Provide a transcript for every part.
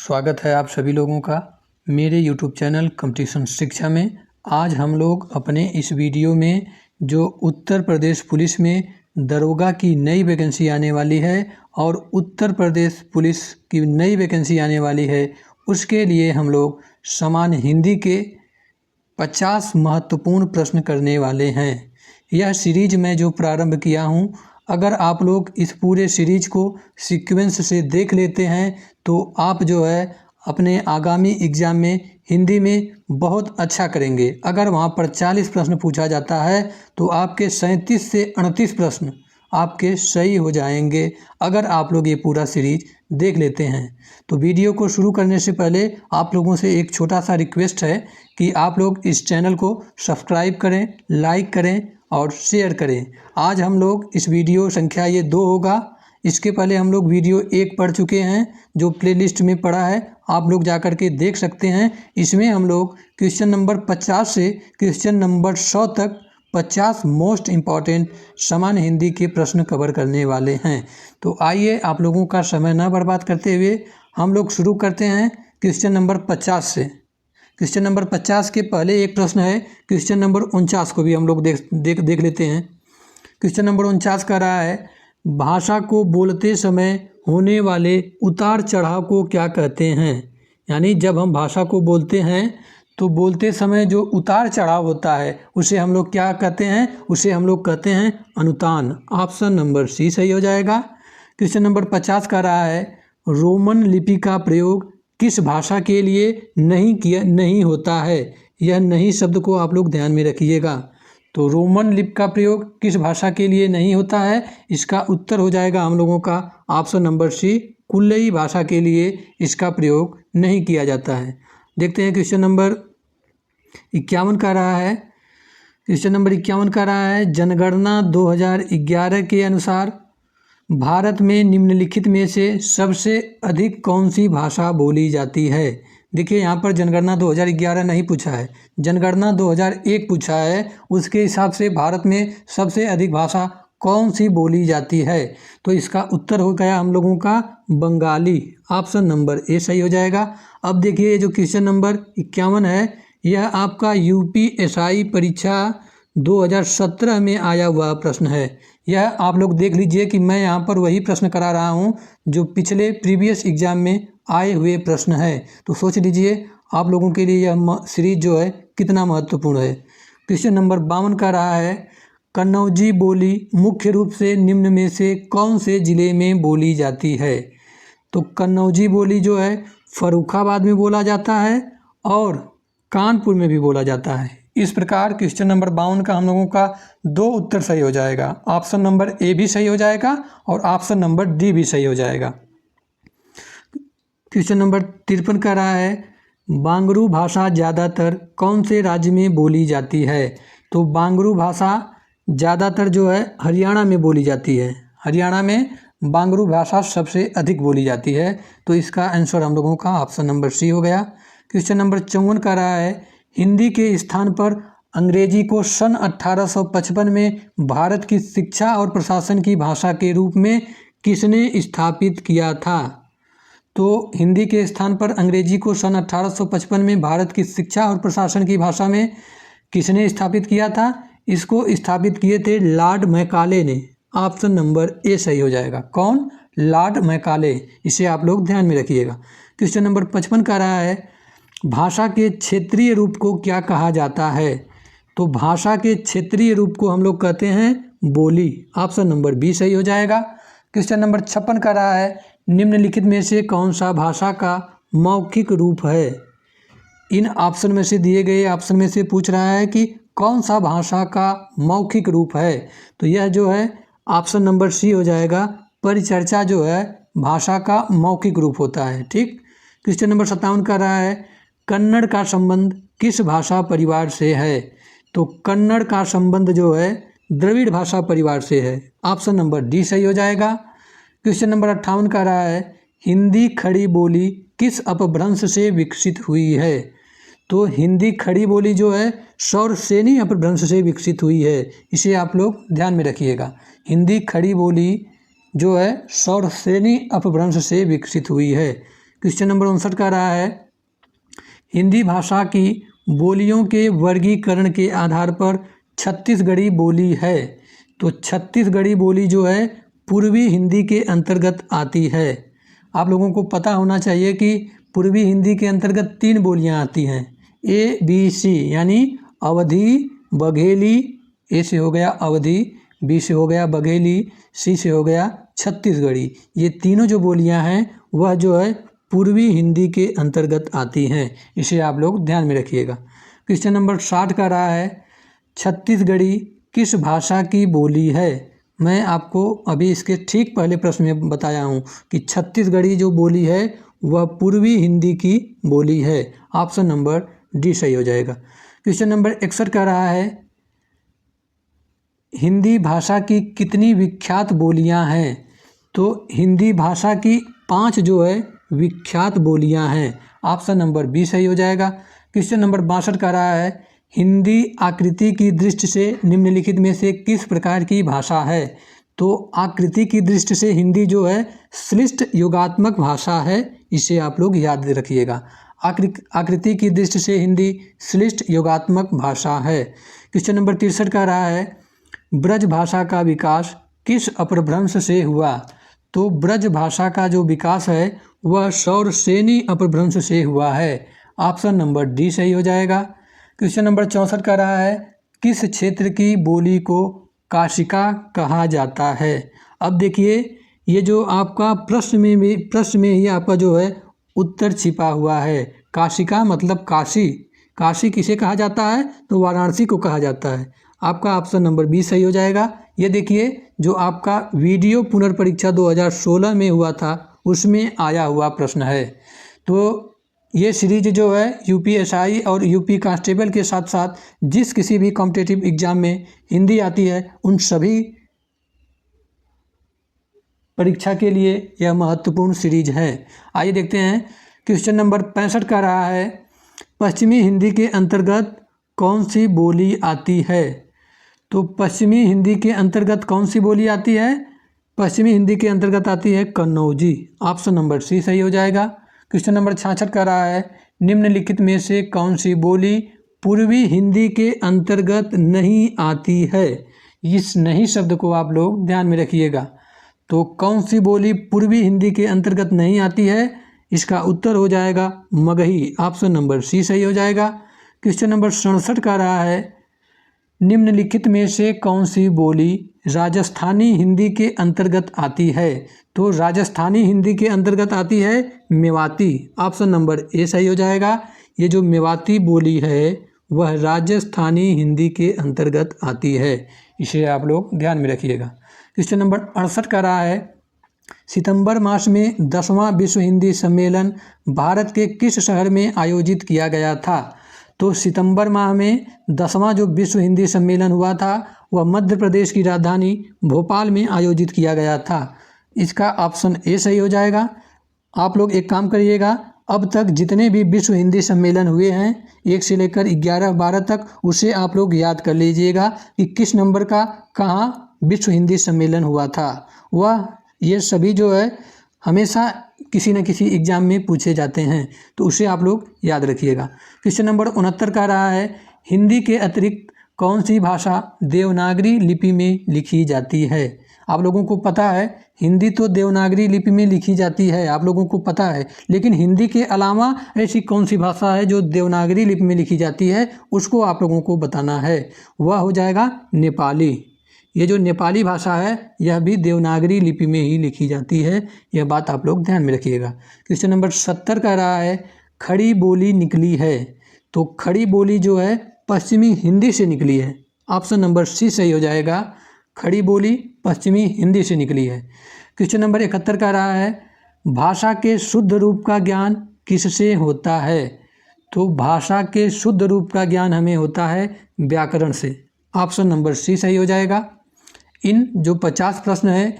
स्वागत है आप सभी लोगों का मेरे यूट्यूब चैनल कंपटीशन शिक्षा में। आज हम लोग अपने इस वीडियो में जो उत्तर प्रदेश पुलिस में दरोगा की नई वैकेंसी आने वाली है और उत्तर प्रदेश पुलिस की नई वैकेंसी आने वाली है, उसके लिए हम लोग सामान्य हिंदी के 50 महत्वपूर्ण प्रश्न करने वाले हैं। यह सीरीज मैं जो प्रारंभ किया हूँ, अगर आप लोग इस पूरे सीरीज को सीक्वेंस से देख लेते हैं तो आप जो है अपने आगामी एग्ज़ाम में हिंदी में बहुत अच्छा करेंगे। अगर वहाँ पर 40 प्रश्न पूछा जाता है तो आपके 37 से 38 प्रश्न आपके सही हो जाएंगे, अगर आप लोग ये पूरा सीरीज देख लेते हैं। तो वीडियो को शुरू करने से पहले आप लोगों से एक छोटा सा रिक्वेस्ट है कि आप लोग इस चैनल को सब्सक्राइब करें, लाइक करें और शेयर करें। आज हम लोग इस वीडियो संख्या ये 2 होगा। इसके पहले हम लोग वीडियो 1 पढ़ चुके हैं जो प्लेलिस्ट में पड़ा है, आप लोग जा कर के देख सकते हैं। इसमें हम लोग क्वेश्चन नंबर 50 से क्वेश्चन नंबर 100 तक 50 मोस्ट इम्पॉर्टेंट सामान्य हिंदी के प्रश्न कवर करने वाले हैं। तो आइए आप लोगों का समय न बर्बाद करते हुए हम लोग शुरू करते हैं क्वेश्चन नंबर 50 से। क्वेश्चन नंबर 50 के पहले एक प्रश्न है, क्वेश्चन नंबर 49 को भी हम लोग देख लेते हैं। क्वेश्चन नंबर 49 का रहा है, भाषा को बोलते समय होने वाले उतार चढ़ाव को क्या कहते हैं। यानी जब हम भाषा को बोलते हैं तो बोलते समय जो उतार चढ़ाव होता है उसे हम लोग क्या कहते हैं, उसे हम लोग कहते हैं अनुतान। ऑप्शन नंबर सी सही हो जाएगा। क्वेश्चन नंबर 50 का रहा है, रोमन लिपि का प्रयोग किस भाषा के लिए नहीं होता है। यह नहीं शब्द को आप लोग ध्यान में रखिएगा। तो रोमन लिपि का प्रयोग किस भाषा के लिए नहीं होता है, इसका उत्तर हो जाएगा हम लोगों का ऑप्शन नंबर सी, कुल्लई भाषा के लिए इसका प्रयोग नहीं किया जाता है। देखते हैं क्वेश्चन नंबर 51 का रहा है। क्वेश्चन नंबर 51 का रहा है, जनगणना 2011 के अनुसार भारत में निम्नलिखित में से सबसे अधिक कौन सी भाषा बोली जाती है। देखिए यहाँ पर जनगणना 2011 नहीं पूछा है, जनगणना 2001 पूछा है। उसके हिसाब से भारत में सबसे अधिक भाषा कौन सी बोली जाती है, तो इसका उत्तर हो गया हम लोगों का बंगाली। ऑप्शन नंबर ए सही हो जाएगा। अब देखिए ये जो क्वेश्चन नंबर 51 है, यह आपका यूपीएसआई परीक्षा 2017 में आया हुआ प्रश्न है। यह आप लोग देख लीजिए कि मैं यहाँ पर वही प्रश्न करा रहा हूँ जो पिछले प्रीवियस एग्जाम में आए हुए प्रश्न है। तो सोच लीजिए आप लोगों के लिए यह सीरीज जो है कितना महत्वपूर्ण है। क्वेश्चन नंबर 52 का रहा है, कन्नौजी बोली मुख्य रूप से निम्न में से कौन से ज़िले में बोली जाती है। तो कन्नौजी बोली जो है फर्रुखाबाद में बोला जाता है और कानपुर में भी बोला जाता है। इस प्रकार क्वेश्चन नंबर 52 का हम लोगों का 2 उत्तर सही हो जाएगा। ऑप्शन नंबर ए भी सही हो जाएगा और ऑप्शन नंबर डी भी सही हो जाएगा। क्वेश्चन नंबर 53 का रहा है, बांगरू भाषा ज़्यादातर कौन से राज्य में बोली जाती है। तो बांगरू भाषा ज़्यादातर जो है हरियाणा में बोली जाती है। हरियाणा में बांगरू भाषा सबसे अधिक बोली जाती है। तो इसका आंसर हम लोगों का ऑप्शन नंबर सी हो गया। क्वेश्चन नंबर 54 का रहा है, हिंदी के स्थान पर अंग्रेजी को सन 1855 में भारत की शिक्षा और प्रशासन की भाषा के रूप में किसने स्थापित किया था। तो हिंदी के स्थान पर अंग्रेजी को सन 1855 में भारत की शिक्षा और प्रशासन की भाषा में किसने स्थापित किया था। इसको स्थापित किए थे लॉर्ड मैकाले ने। ऑप्शन नंबर ए सही हो जाएगा। कौन? Lord Macaulay. इसे आप लोग ध्यान में रखिएगा। क्वेश्चन नंबर 55 का रहा है, भाषा के क्षेत्रीय रूप को क्या कहा जाता है। तो भाषा के क्षेत्रीय रूप को हम लोग कहते हैं बोली। ऑप्शन नंबर बी सही हो जाएगा। क्वेश्चन नंबर 56 का रहा है, निम्नलिखित में से कौन सा भाषा का मौखिक रूप है। इन ऑप्शन में से दिए गए ऑप्शन में से पूछ रहा है कि कौन सा भाषा का मौखिक रूप है। तो यह जो है ऑप्शन नंबर सी हो जाएगा, परिचर्चा जो है भाषा का मौखिक रूप होता है। ठीक। क्वेश्चन नंबर 57 का रहा है, कन्नड़ का संबंध किस भाषा परिवार से है। तो कन्नड़ का संबंध जो है द्रविड़ भाषा परिवार से है। ऑप्शन नंबर डी सही हो जाएगा। क्वेश्चन नंबर 58 का रहा है, हिंदी खड़ी बोली किस अपभ्रंश से विकसित हुई है। तो हिंदी खड़ी बोली जो है सौरसेनी अपभ्रंश से विकसित हुई है। इसे आप लोग ध्यान में रखिएगा। हिंदी खड़ी बोली जो है सौरसेनी अपभ्रंश से विकसित हुई है। क्वेश्चन नंबर 59 का रहा है, हिंदी भाषा की बोलियों के वर्गीकरण के आधार पर छत्तीसगढ़ी बोली है। तो छत्तीसगढ़ी बोली जो है पूर्वी हिंदी के अंतर्गत आती है। आप लोगों को पता होना चाहिए कि पूर्वी हिंदी के अंतर्गत 3 बोलियां आती हैं, ABC, यानी अवधी, बघेली, ए से हो गया अवधी, बी से हो गया बघेली, सी से हो गया छत्तीसगढ़ी। ये तीनों जो बोलियां हैं वह जो है पूर्वी हिंदी के अंतर्गत आती हैं, इसे आप लोग ध्यान में रखिएगा। क्वेश्चन नंबर 60 का रहा है, छत्तीसगढ़ी किस भाषा की बोली है। मैं आपको अभी इसके ठीक पहले प्रश्न में बताया हूँ कि छत्तीसगढ़ी जो बोली है वह पूर्वी हिंदी की बोली है। ऑप्शन नंबर डी सही हो जाएगा। क्वेश्चन नंबर 61 का रहा है, हिंदी भाषा की कितनी विख्यात बोलियां हैं। तो हिंदी भाषा की 5 जो है विख्यात बोलियां हैं। ऑप्शन नंबर बी सही हो जाएगा। क्वेश्चन नंबर 62 का रहा है, हिंदी आकृति की दृष्टि से निम्नलिखित में से किस प्रकार की भाषा है। तो आकृति की दृष्टि से हिंदी जो है श्लिष्ट योगात्मक भाषा है, इसे आप लोग याद रखिएगा। आकृति की दृष्टि से हिंदी श्लिष्ट योगात्मक भाषा है। क्वेश्चन नंबर 63 का रहा है, ब्रज भाषा का विकास किस अपभ्रंश से हुआ। तो ब्रज भाषा का जो विकास है वह सौरसेनी अपभ्रंश से हुआ है। ऑप्शन नंबर डी सही हो जाएगा। क्वेश्चन नंबर 64 का रहा है, किस क्षेत्र की बोली को काशिका कहा जाता है। अब देखिए, ये जो आपका प्रश्न में ही आपका जो है उत्तर छिपा हुआ है। काशिका मतलब काशी। काशी किसे कहा जाता है, तो वाराणसी को कहा जाता है। आपका ऑप्शन नंबर बी सही हो जाएगा। ये देखिए, जो आपका वीडियो पुनर्परीक्षा 2016 में हुआ था उसमें आया हुआ प्रश्न है। तो ये सीरीज जो है यूपीएसआई और यूपी कांस्टेबल के साथ साथ जिस किसी भी कॉम्पिटिटिव एग्जाम में हिंदी आती है उन सभी परीक्षा के लिए यह महत्वपूर्ण सीरीज है। आइए देखते हैं। क्वेश्चन नंबर 65 का रहा है, पश्चिमी हिंदी के अंतर्गत कौन सी बोली आती है। तो पश्चिमी हिंदी के अंतर्गत कौन सी बोली आती है। पश्चिमी हिंदी के अंतर्गत आती है कन्नौजी। ऑप्शन नंबर सी सही हो जाएगा। क्वेश्चन नंबर 66 का रहा है, निम्नलिखित में से कौन सी बोली पूर्वी हिंदी के अंतर्गत नहीं आती है। इस नहीं शब्द को आप लोग ध्यान में रखिएगा। तो कौन सी बोली पूर्वी हिंदी के अंतर्गत नहीं आती है, इसका उत्तर हो जाएगा मगही। ऑप्शन नंबर सी सही हो जाएगा। क्वेश्चन नंबर 67 का रहा है, निम्नलिखित में से कौन सी बोली राजस्थानी हिंदी के अंतर्गत आती है। तो राजस्थानी हिंदी के अंतर्गत आती है मेवाती। ऑप्शन नंबर ए सही हो जाएगा। ये जो मेवाती बोली है वह राजस्थानी हिंदी के अंतर्गत आती है, इसे आप लोग ध्यान में रखिएगा। क्वेश्चन नंबर 68 का रहा है, सितंबर मास में 10वां विश्व हिंदी सम्मेलन भारत के किस शहर में आयोजित किया गया था। तो सितंबर माह में 10वां जो विश्व हिंदी सम्मेलन हुआ था वह मध्य प्रदेश की राजधानी भोपाल में आयोजित किया गया था। इसका ऑप्शन ए सही हो जाएगा। आप लोग एक काम करिएगा, अब तक जितने भी विश्व हिंदी सम्मेलन हुए हैं 1 से लेकर 11-12 तक, उसे आप लोग याद कर लीजिएगा कि किस नंबर का कहाँ विश्व हिंदी सम्मेलन हुआ था। वह ये सभी जो है हमेशा किसी न किसी एग्जाम में पूछे जाते हैं, तो उसे आप लोग याद रखिएगा। क्वेश्चन नंबर 69 का रहा है, हिंदी के अतिरिक्त कौन सी भाषा देवनागरी लिपि में लिखी जाती है। आप लोगों को पता है हिंदी तो देवनागरी लिपि में लिखी जाती है, आप लोगों को पता है, लेकिन हिंदी के अलावा ऐसी कौन सी भाषा है जो देवनागरी लिपि में लिखी जाती है, उसको आप लोगों को बताना है। वह हो जाएगा नेपाली। ये जो नेपाली भाषा है यह भी देवनागरी लिपि में ही लिखी जाती है, यह बात आप लोग ध्यान में रखिएगा। क्वेश्चन नंबर 70 का रहा है, खड़ी बोली निकली है। तो खड़ी बोली जो है पश्चिमी हिंदी से निकली है। ऑप्शन नंबर सी सही हो जाएगा। खड़ी बोली पश्चिमी हिंदी से निकली है। क्वेश्चन नंबर 71 का रहा है, भाषा के शुद्ध रूप का ज्ञान किससे होता है। तो भाषा के शुद्ध रूप का ज्ञान हमें होता है व्याकरण से। ऑप्शन नंबर सी सही हो जाएगा। इन जो 50 प्रश्न हैं,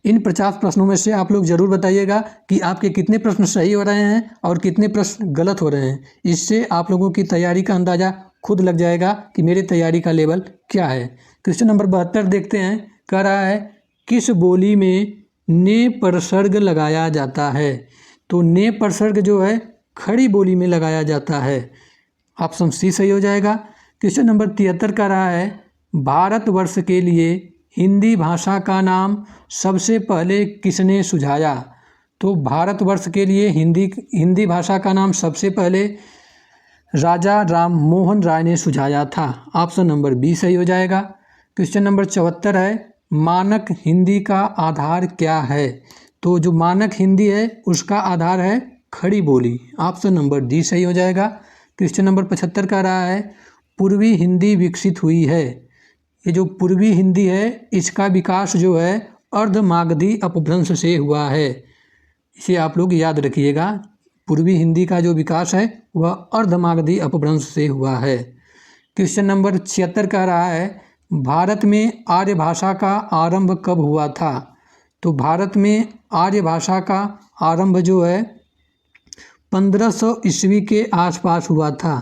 इन 50 प्रश्नों में से आप लोग ज़रूर बताइएगा कि आपके कितने प्रश्न सही हो रहे हैं और कितने प्रश्न गलत हो रहे हैं। इससे आप लोगों की तैयारी का अंदाज़ा खुद लग जाएगा कि मेरी तैयारी का लेवल क्या है। क्वेश्चन नंबर 72 देखते हैं। कह रहा है, किस बोली में ने पर सर्ग लगाया जाता है। तो ने प्रसर्ग जो है खड़ी बोली में लगाया जाता है। ऑप्शन सी सही हो जाएगा। क्वेश्चन नंबर 73 का रहा है, भारतवर्ष के लिए हिंदी भाषा का नाम सबसे पहले किसने सुझाया? तो भारतवर्ष के लिए हिंदी भाषा का नाम सबसे पहले राजा राम मोहन राय ने सुझाया था। ऑप्शन नंबर बी सही हो जाएगा। क्वेश्चन नंबर 74 है, मानक हिंदी का आधार क्या है? तो जो मानक हिंदी है उसका आधार है खड़ी बोली। ऑप्शन नंबर डी सही हो जाएगा। क्वेश्चन नंबर 75 का रहा है, पूर्वी हिंदी विकसित हुई है। ये जो पूर्वी हिंदी है इसका विकास जो है अर्धमागधी अपभ्रंश से हुआ है। इसे आप लोग याद रखिएगा। पूर्वी हिंदी का जो विकास है वह अर्धमागधी अपभ्रंश से हुआ है। क्वेश्चन नंबर 76 का रहा है, भारत में आर्य भाषा का आरंभ कब हुआ था? तो भारत में आर्य भाषा का आरंभ जो है 1500 ईस्वी के आसपास हुआ था।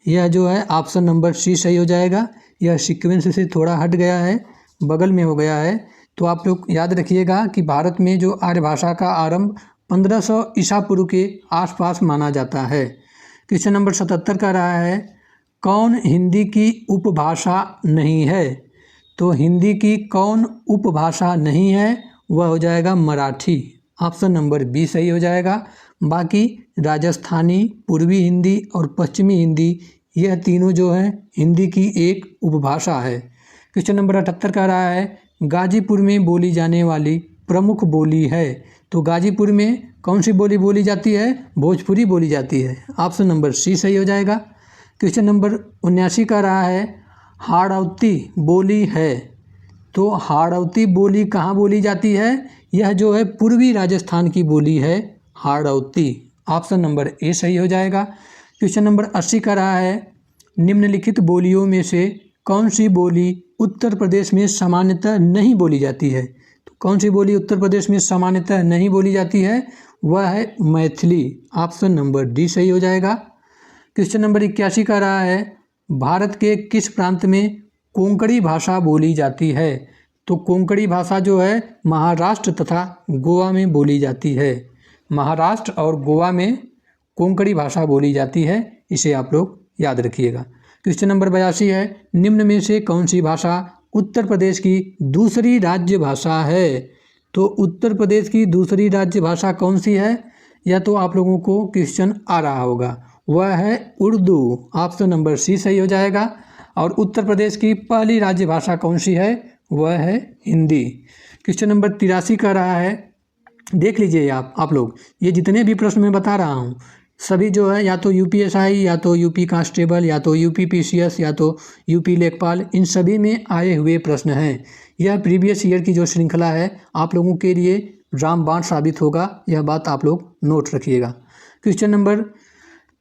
यह जो है ऑप्शन नंबर सी सही हो जाएगा। यह सीक्वेंस से थोड़ा हट गया है, बगल में हो गया है। तो आप लोग याद रखिएगा कि भारत में जो आर्य भाषा का आरंभ 1500 ईसा पूर्व के आसपास माना जाता है। क्वेश्चन नंबर 77 का रहा है, कौन हिंदी की उपभाषा नहीं है? तो हिंदी की कौन उपभाषा नहीं है? वह हो जाएगा मराठी। ऑप्शन नंबर बी सही हो जाएगा। बाकी राजस्थानी, पूर्वी हिंदी और पश्चिमी हिंदी यह तीनों जो है हिंदी की एक उपभाषा है। क्वेश्चन नंबर 78 का रहा है, गाजीपुर में बोली जाने वाली प्रमुख बोली है। तो गाजीपुर में कौन सी बोली बोली जाती है? भोजपुरी बोली जाती है। ऑप्शन नंबर सी सही हो जाएगा। क्वेश्चन नंबर 79 का रहा है, हाड़ौती बोली है। तो हाड़ौती बोली कहाँ बोली जाती है? यह जो है पूर्वी राजस्थान की बोली है हाड़ौती। ऑप्शन नंबर ए सही हो जाएगा। क्वेश्चन नंबर 80 का रहा है, निम्नलिखित बोलियों में से कौन सी बोली उत्तर प्रदेश में सामान्यतः नहीं बोली जाती है? तो कौन सी बोली उत्तर प्रदेश में सामान्यतः नहीं बोली जाती है? वह है मैथिली। ऑप्शन नंबर डी सही हो जाएगा। क्वेश्चन नंबर 81 का रहा है, भारत के किस प्रांत में कोंकणी भाषा बोली जाती है? तो कोंकणी भाषा जो है महाराष्ट्र तथा गोवा में बोली जाती है। महाराष्ट्र और गोवा में कोंकणी भाषा बोली जाती है। इसे आप लोग याद रखिएगा। क्वेश्चन नंबर 82 है, निम्न में से कौन सी भाषा उत्तर प्रदेश की दूसरी राज्य भाषा है? तो उत्तर प्रदेश की दूसरी राज्य भाषा कौन सी है? या तो आप लोगों को क्वेश्चन आ रहा होगा, वह है उर्दू। ऑप्शन नंबर सी सही हो जाएगा। और उत्तर प्रदेश की पहली राज्य भाषा कौन सी है? वह है हिंदी। क्वेश्चन नंबर 83 का रहा है, देख लीजिए आप लोग, ये जितने भी प्रश्न मैं बता रहा हूँ सभी जो है या तो यूपीएसआई, या तो यूपी कांस्टेबल, या तो यूपी पीसीएस, या तो यूपी लेखपाल, इन सभी में आए हुए प्रश्न हैं। यह प्रीवियस ईयर की जो श्रृंखला है आप लोगों के लिए रामबाण साबित होगा। यह बात आप लोग नोट रखिएगा। क्वेश्चन नंबर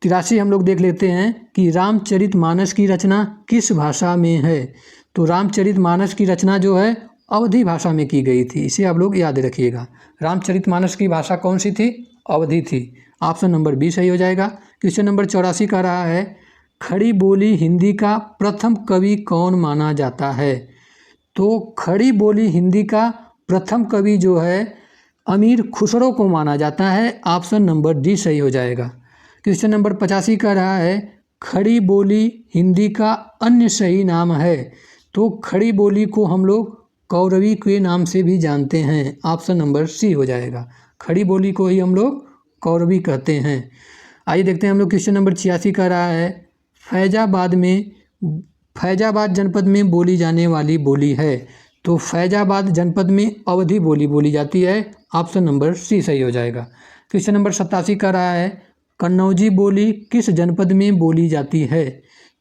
83 हम लोग देख लेते हैं कि रामचरितमानस की रचना किस भाषा में है? तो रामचरितमानस की रचना जो है अवधी भाषा में की गई थी। इसे आप लोग याद रखिएगा। रामचरितमानस की भाषा कौन सी थी? अवधी थी। ऑप्शन नंबर बी सही हो जाएगा। क्वेश्चन नंबर 84 का रहा है, खड़ी बोली हिंदी का प्रथम कवि कौन माना जाता है? तो खड़ी बोली हिंदी का प्रथम कवि जो है अमीर खुसरो को माना जाता है। ऑप्शन नंबर डी सही हो जाएगा। क्वेश्चन नंबर 85 का रहा है, खड़ी बोली हिंदी का अन्य सही नाम है। तो खड़ी बोली को हम लोग कौरवी के नाम से भी जानते हैं। ऑप्शन नंबर सी हो जाएगा। खड़ी बोली को ही हम लोग कौरवी कहते हैं। आइए देखते हैं हम लोग क्वेश्चन नंबर 86 का रहा है, फैजाबाद जनपद में बोली जाने वाली बोली है। तो फैजाबाद जनपद में अवधी बोली बोली जाती है। ऑप्शन नंबर सी सही हो जाएगा। क्वेश्चन नंबर 87 का रहा है, कन्नौजी बोली किस जनपद में बोली जाती है?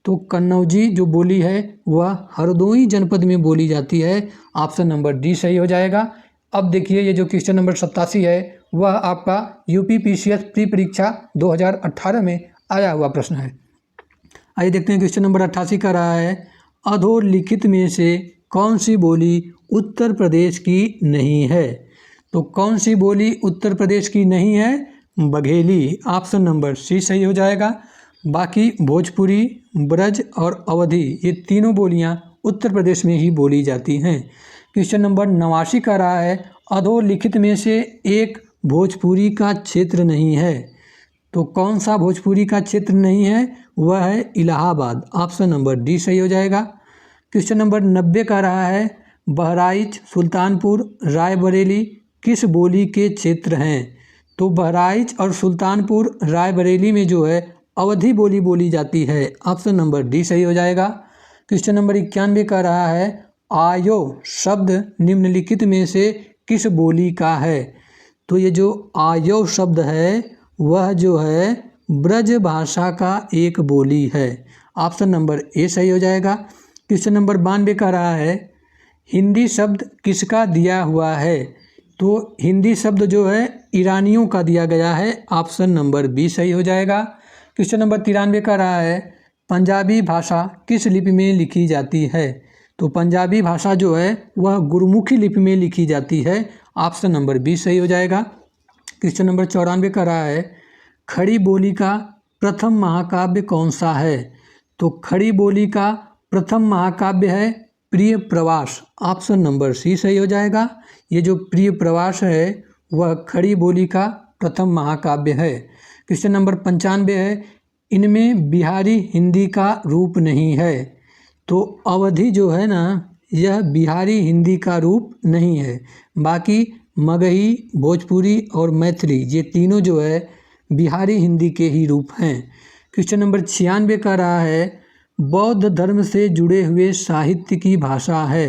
तो कन्नौजी जो बोली है वह हरदोई जनपद में बोली जाती है। ऑप्शन नंबर डी सही हो जाएगा। अब देखिए ये जो क्वेश्चन नंबर 87 है वह आपका यूपी पीसीएस प्री परीक्षा 2018 में आया हुआ प्रश्न है। आइए देखते हैं क्वेश्चन नंबर 88 का रहा है, अधोलिखित में से कौन सी बोली उत्तर प्रदेश की नहीं है? तो कौन सी बोली उत्तर प्रदेश की नहीं है? बघेली। ऑप्शन नंबर सी सही हो जाएगा। बाकी भोजपुरी, ब्रज और अवधी ये तीनों बोलियां उत्तर प्रदेश में ही बोली जाती हैं। क्वेश्चन नंबर 89 का रहा है, अधोलिखित में से एक भोजपुरी का क्षेत्र नहीं है। तो कौन सा भोजपुरी का क्षेत्र नहीं है? वह है इलाहाबाद। ऑप्शन नंबर डी सही हो जाएगा। क्वेश्चन नंबर 90 का रहा है, बहराइच, सुल्तानपुर, रायबरेली किस बोली के क्षेत्र हैं? तो बहराइच और सुल्तानपुर, रायबरेली में जो है अवधी बोली बोली जाती है। ऑप्शन नंबर डी सही हो जाएगा। क्वेश्चन नंबर 91 का रहा है, आयो शब्द निम्नलिखित में से किस बोली का है? तो ये जो आयो शब्द है वह जो है ब्रज भाषा का एक बोली है। ऑप्शन नंबर ए सही हो जाएगा। क्वेश्चन नंबर 92 का रहा है, हिंदी शब्द किसका दिया हुआ है? तो हिंदी शब्द जो है ईरानियों का दिया गया है। ऑप्शन नंबर बी सही हो जाएगा। क्वेश्चन नंबर 93 का रहा है, पंजाबी भाषा किस लिपि में लिखी जाती है? तो पंजाबी भाषा जो है वह गुरमुखी लिपि में लिखी जाती है। ऑप्शन नंबर बी सही हो जाएगा। क्वेश्चन नंबर 94 का रहा है, खड़ी बोली का प्रथम महाकाव्य कौन सा है? तो खड़ी बोली का प्रथम महाकाव्य है प्रिय प्रवास। ऑप्शन नंबर सी सही हो जाएगा। ये जो प्रिय प्रवास है वह खड़ी बोली का प्रथम महाकाव्य है। क्वेश्चन नंबर 95 है, इनमें बिहारी हिंदी का रूप नहीं है। तो अवधी जो है ना यह बिहारी हिंदी का रूप नहीं है। बाकी मगही, भोजपुरी और मैथिली ये तीनों जो है बिहारी हिंदी के ही रूप हैं। क्वेश्चन नंबर 96 का रहा है, बौद्ध धर्म से जुड़े हुए साहित्य की भाषा है।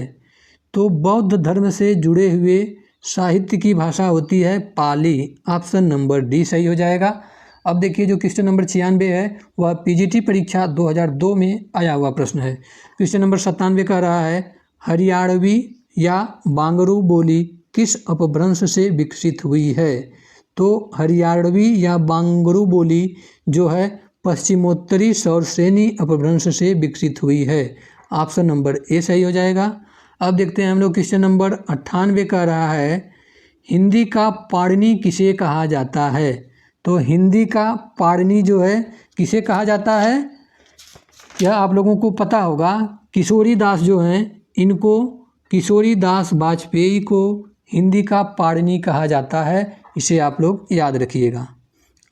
तो बौद्ध धर्म से जुड़े हुए साहित्य की भाषा होती है पाली। ऑप्शन नंबर डी सही हो जाएगा। अब देखिए जो क्वेश्चन नंबर 96 है वह पीजीटी परीक्षा 2002 में आया हुआ प्रश्न है। क्वेश्चन नंबर 97 का रहा है, हरियाणवी या बांगरू बोली किस अपभ्रंश से विकसित हुई है? तो हरियाणवी या बांगरू बोली जो है पश्चिमोत्तरी सौरसेनी अपभ्रंश से विकसित हुई है। ऑप्शन नंबर ए सही हो जाएगा। अब देखते हैं हम लोग क्वेश्चन नंबर 98 का रहा है, हिंदी का पाणिनि किसे कहा जाता है? तो हिंदी का पाणिनि जो है किसे कहा जाता है? यह आप लोगों को पता होगा, किशोरी दास जो हैं इनको, किशोरी दास वाजपेयी को हिंदी का पाणिनि कहा जाता है। इसे आप लोग याद रखिएगा।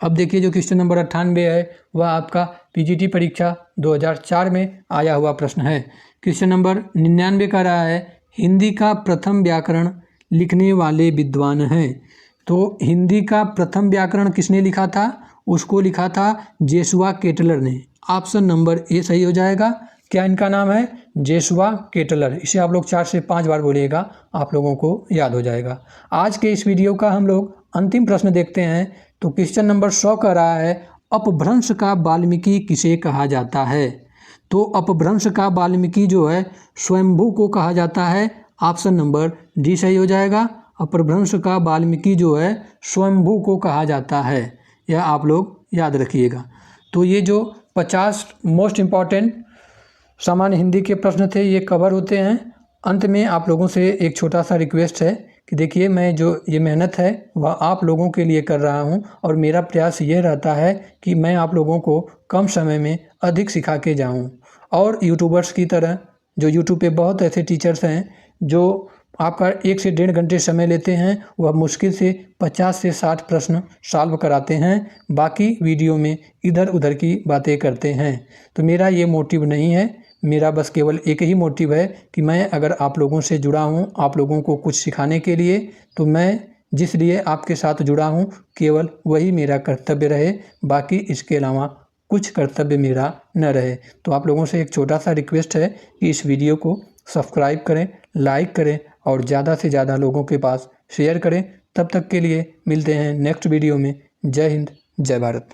अब देखिए जो क्वेश्चन नंबर 98 है वह आपका पीजीटी परीक्षा 2004 में आया हुआ प्रश्न है। क्वेश्चन नंबर 99 का रहा है, हिंदी का प्रथम व्याकरण लिखने वाले विद्वान हैं। तो हिंदी का प्रथम व्याकरण किसने लिखा था? उसको लिखा था जेसुआ केटलर ने। ऑप्शन नंबर ए सही हो जाएगा। क्या इनका नाम है? जेसुआ केटलर। इसे आप लोग 4 से 5 बार बोलिएगा, आप लोगों को याद हो जाएगा। आज के इस वीडियो का हम लोग अंतिम प्रश्न देखते हैं। तो क्वेश्चन नंबर 100 का रहा है, अपभ्रंश का वाल्मीकि किसे कहा जाता है? तो अपभ्रंश का वाल्मीकि जो है स्वयंभू को कहा जाता है। ऑप्शन नंबर डी सही हो जाएगा। अपभ्रंश का वाल्मीकि जो है स्वयंभू को कहा जाता है, यह आप लोग याद रखिएगा। तो ये जो 50 मोस्ट इम्पॉर्टेंट सामान्य हिंदी के प्रश्न थे ये कवर होते हैं। अंत में आप लोगों से एक छोटा सा रिक्वेस्ट है कि देखिए मैं जो ये मेहनत है वह आप लोगों के लिए कर रहा हूँ और मेरा प्रयास ये रहता है कि मैं आप लोगों को कम समय में अधिक सिखा के जाऊँ। और यूट्यूबर्स की तरह जो यूट्यूब पे बहुत ऐसे टीचर्स हैं जो आपका 1 से 1.5 घंटे समय लेते हैं, वह मुश्किल से 50 से 60 प्रश्न सॉल्व कराते हैं, बाकी वीडियो में इधर उधर की बातें करते हैं। तो मेरा ये मोटिव नहीं है, मेरा बस केवल एक ही मोटिव है कि मैं अगर आप लोगों से जुड़ा हूँ आप लोगों को कुछ सिखाने के लिए, तो मैं जिस लिए आपके साथ जुड़ा हूँ केवल वही मेरा कर्तव्य रहे, बाकी इसके अलावा कुछ कर्तव्य मेरा न रहे। तो आप लोगों से एक छोटा सा रिक्वेस्ट है कि इस वीडियो को सब्सक्राइब करें, लाइक करें और ज़्यादा से ज़्यादा लोगों के पास शेयर करें। तब तक के लिए मिलते हैं नेक्स्ट वीडियो में। जय हिंद, जय भारत।